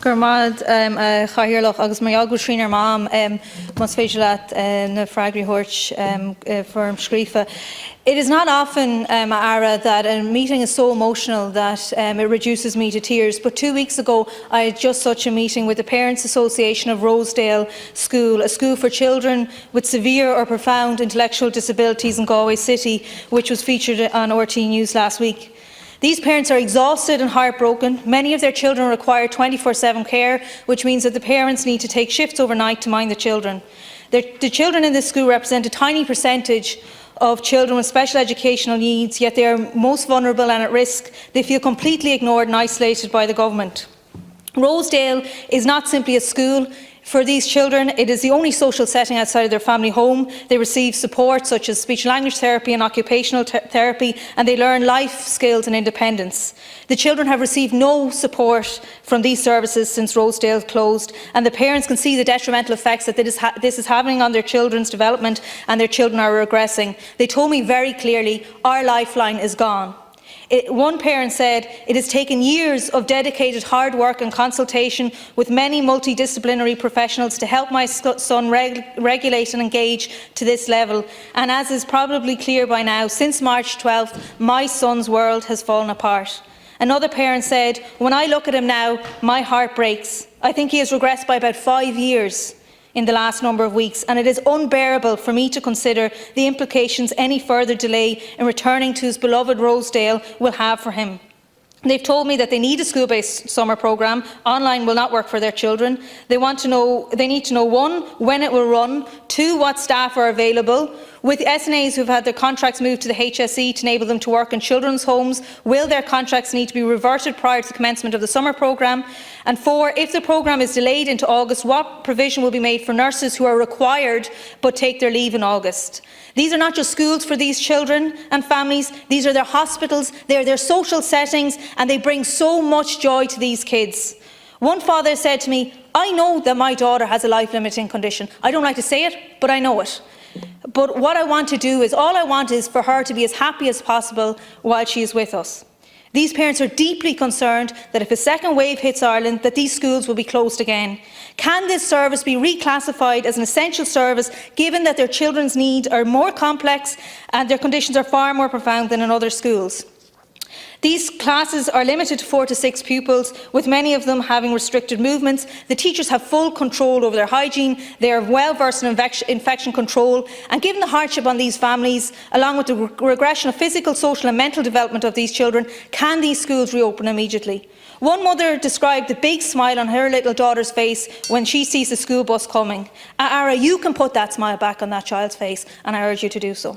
Gurmad Chahirlach agus Maiagú Srínar Mam mas féidir leat na Fragri Horch firm Scrífa. It is not often, Ara, that a meeting is so emotional that it reduces me to tears. But 2 weeks ago, I had just such a meeting with the Parents Association of Rosedale School, a school for children with severe or profound intellectual disabilities in Galway City, which was featured on RT News last week. These parents are exhausted and heartbroken. Many of their children require 24/7 care, which means that the parents need to take shifts overnight to mind the children. The children in this school represent a tiny percentage of children with special educational needs, yet they are most vulnerable and at risk. They feel completely ignored and isolated by the government. Rosedale is not simply a school. For these children, it is the only social setting outside of their family home. They receive support such as speech and language therapy and occupational therapy, and they learn life skills and independence. The children have received no support from these services since Rosedale closed, and the parents can see the detrimental effects that this is having on their children's development, and their children are regressing. They told me very clearly, our lifeline is gone. One parent said, "It has taken years of dedicated hard work and consultation with many multidisciplinary professionals to help my son regulate and engage to this level. And as is probably clear by now, since March 12th, my son's world has fallen apart." Another parent said, "When I look at him now, my heart breaks. I think he has regressed by about 5 years in the last number of weeks, and it is unbearable for me to consider the implications any further delay in returning to his beloved Rosedale will have for him." They've told me that they need a school-based summer programme. Online will not work for their children. They need to know 1, when it will run, 2, what staff are available. With SNAs who've had their contracts moved to the HSE to enable them to work in children's homes, will their contracts need to be reverted prior to the commencement of the summer programme? And 4, if the programme is delayed into August, what provision will be made for nurses who are required but take their leave in August? These are not just schools for these children and families, these are their hospitals, they are their social settings, and they bring so much joy to these kids. One father said to me, "I know that my daughter has a life-limiting condition. I don't like to say it, but I know it. But what I want to do is, all I want is for her to be as happy as possible while she is with us." These parents are deeply concerned that if a second wave hits Ireland, that these schools will be closed again. Can this service be reclassified as an essential service, given that their children's needs are more complex and their conditions are far more profound than in other schools? These classes are limited to 4 to 6 pupils, with many of them having restricted movements. The teachers have full control over their hygiene, they are well versed in infection control, and given the hardship on these families, along with the regression of physical, social and mental development of these children, can these schools reopen immediately? One mother described the big smile on her little daughter's face when she sees the school bus coming. Ara, you can put that smile back on that child's face, and I urge you to do so.